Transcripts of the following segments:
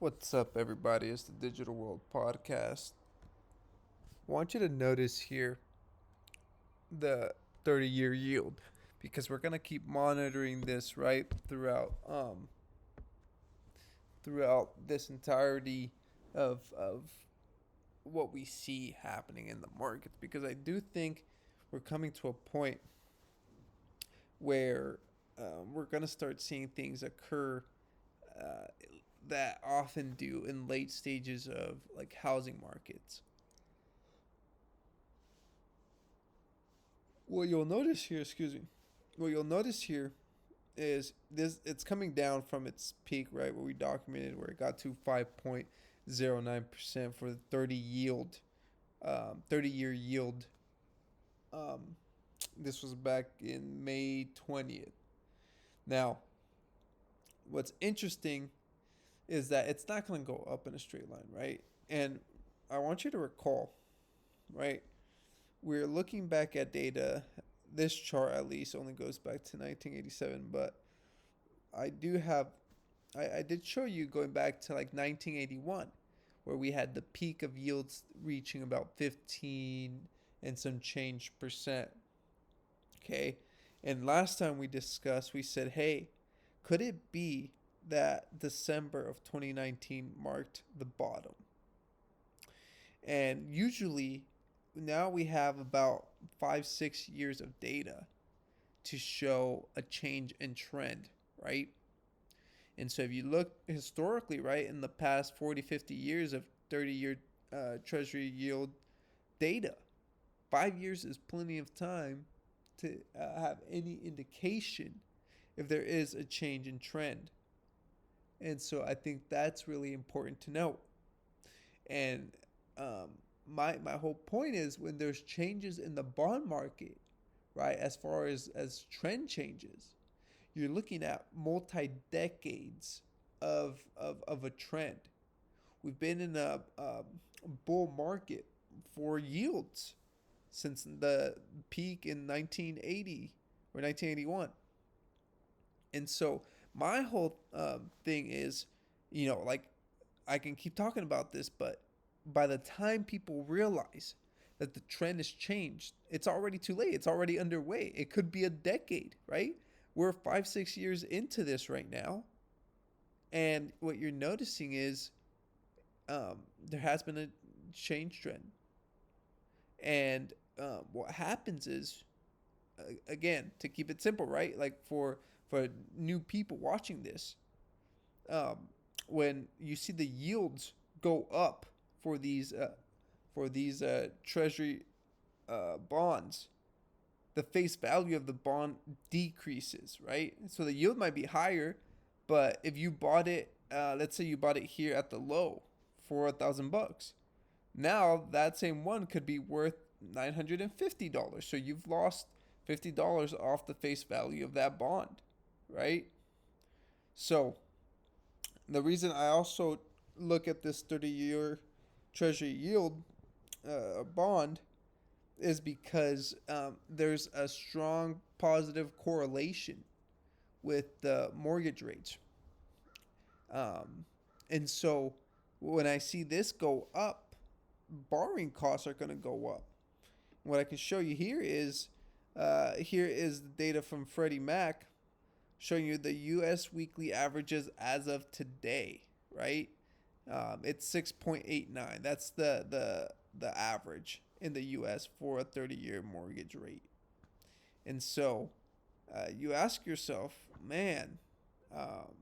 What's up, everybody? It's the Digital World Podcast. I want you to notice here the 30-year yield because we're gonna keep monitoring this right throughout this entirety of what we see happening in the markets, because I do think we're coming to a point where we're gonna start seeing things occur uh, that often do in late stages of like housing markets. What you'll notice here, excuse me, what you'll notice here is this: it's coming down from its peak, right, where we documented where it got to 5.09% for the 30-year yield. Um, this was back in May 20th. Now, what's interesting is that it's not going to go up in a straight line, right? And I want you to recall, right? We're looking back at data. This chart at least only goes back to 1987, but I do have I did show you going back to like 1981, where we had the peak of yields reaching about 15 and some change percent. Okay. And last time we discussed, we said, hey, could it be that December of 2019 marked the bottom? And usually now we have about 5, 6 years of data to show a change in trend, right? And so if you look historically, right, in the past 40, 50 years of 30-year treasury yield data, 5 years is plenty of time to have any indication if there is a change in trend. And so I think that's really important to note. And um, my whole point is, when there's changes in the bond market, right, as far as trend changes, you're looking at multi decades of a trend. We've been in a bull market for yields since the peak in 1980 or 1981. And so my whole thing is, like, I can keep talking about this, but by the time people realize that the trend has changed, it's already too late. It's already underway. It could be a decade, right? We're 5, 6 years into this right now. And what you're noticing is there has been a change trend. And what happens is, again, to keep it simple, right? Like for new people watching this, um, when you see the yields go up for these treasury bonds, the face value of the bond decreases, right? So the yield might be higher, but if you bought it, let's say you bought it here at the low for $1,000, now that same one could be worth $950. So you've lost $50 off the face value of that bond, right? So the reason I also look at this 30-year treasury yield bond is because there's a strong positive correlation with the mortgage rates. Um, and so when I see this go up, borrowing costs are going to go up. What I can show you here is the data from Freddie Mac showing you the U.S. weekly averages as of today, right? It's 6.89. That's the average in the U.S. for a 30-year mortgage rate. And so you ask yourself, man, um,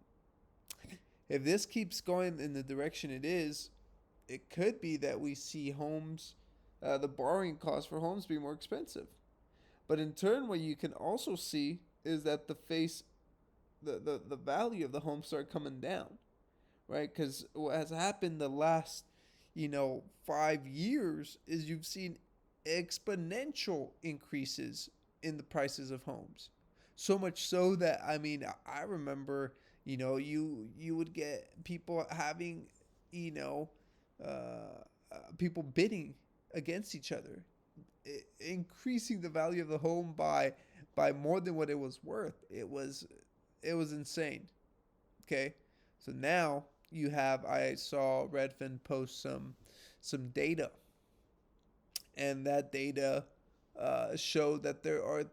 if this keeps going in the direction it is, it could be that we see the borrowing costs for homes be more expensive. But in turn, what you can also see is that the value of the home start coming down, right? Because what has happened the last 5 years is you've seen exponential increases in the prices of homes. So much so that, I mean, I remember, you would get people having, you know, people bidding against each other, increasing the value of the home by more than what it was worth. It was insane. Okay, so now I saw Redfin post some data, and that data showed that there are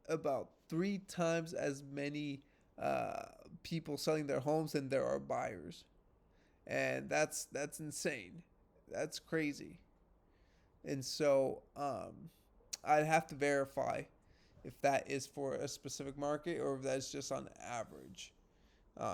about 3 times as many uh, people selling their homes than there are buyers, and that's insane. That's crazy. And so I'd have to verify if that is for a specific market or if that's just on average.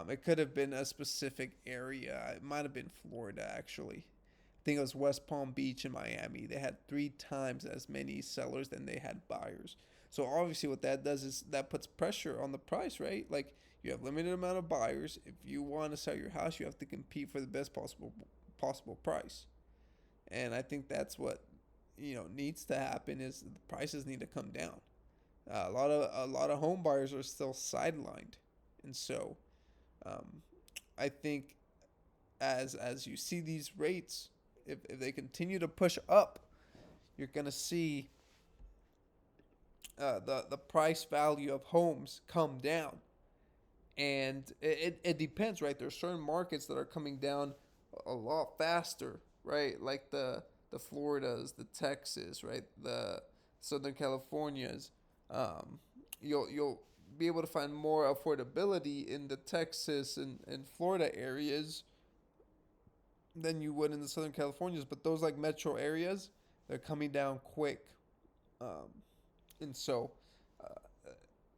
It could have been a specific area. It might have been Florida, actually. I think it was West Palm Beach and Miami. They had 3 times as many sellers than they had buyers. So obviously, what that does is that puts pressure on the price, right? Like you have limited amount of buyers. If you want to sell your house, you have to compete for the best possible price. And I think that's what needs to happen is the prices need to come down. A lot of home buyers are still sidelined, and so um, I think as you see these rates, if they continue to push up, you're gonna see the price value of homes come down, and it depends, right? There's certain markets that are coming down a lot faster, right? Like the Floridas, the Texas, right? The Southern Californias. You'll be able to find more affordability in the Texas and Florida areas than you would in the Southern Californias. But those like metro areas, they're coming down quick. Um, and so, uh,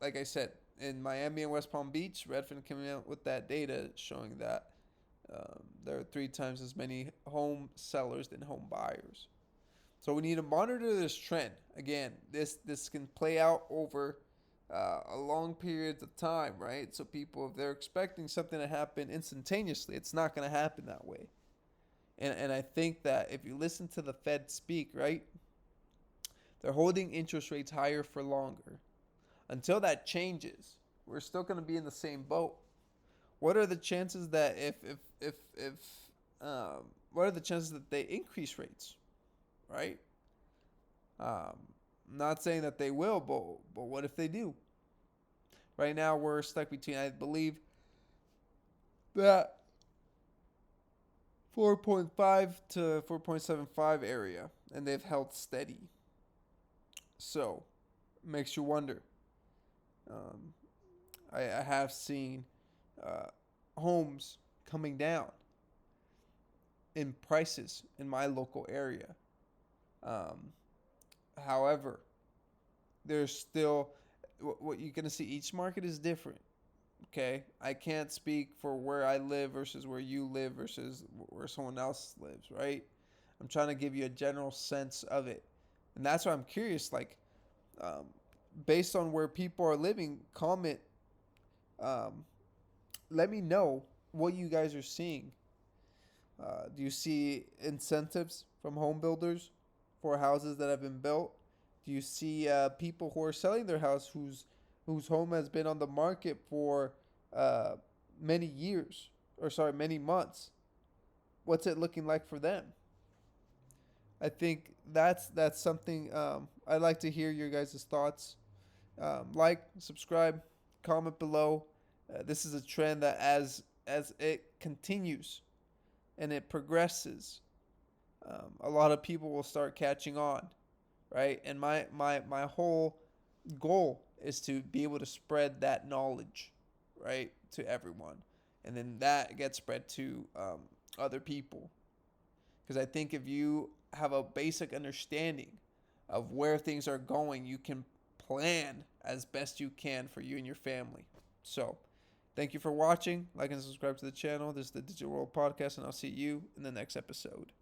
like I said, in Miami and West Palm Beach, Redfin came out with that data showing that there are 3 times as many home sellers than home buyers. So we need to monitor this trend. Again, this can play out over a long period of time, right? So people, if they're expecting something to happen instantaneously, it's not going to happen that way. And I think that if you listen to the Fed speak, right, they're holding interest rates higher for longer. Until that changes, we're still going to be in the same boat. What are the chances that if what are the chances that they increase rates, right? Um, not saying that they will, but what if they do? Right now, we're stuck between, I believe, that 4.5 to 4.75 area, and they've held steady. So, makes you wonder. Um, I have seen uh, homes coming down in prices in my local area. Um, However, there's still what you're gonna see. Each market is different. Okay, I can't speak for where I live versus where you live versus where someone else lives. Right? I'm trying to give you a general sense of it, and that's why I'm curious. Like, um, based on where people are living, comment. Um, Let me know what you guys are seeing. Do you see incentives from home builders for houses that have been built? Do you see people who are selling their house whose home has been on the market for uh, many years, or sorry, many months? What's it looking like for them? I think that's something I'd like to hear your guys' thoughts. Like, subscribe, comment below. This is a trend that as it continues and it progresses, a lot of people will start catching on, right? And my whole goal is to be able to spread that knowledge, right, to everyone, and then that gets spread to other people. Because I think if you have a basic understanding of where things are going, you can plan as best you can for you and your family. So, thank you for watching. Like and subscribe to the channel. This is the Digital World Podcast, and I'll see you in the next episode.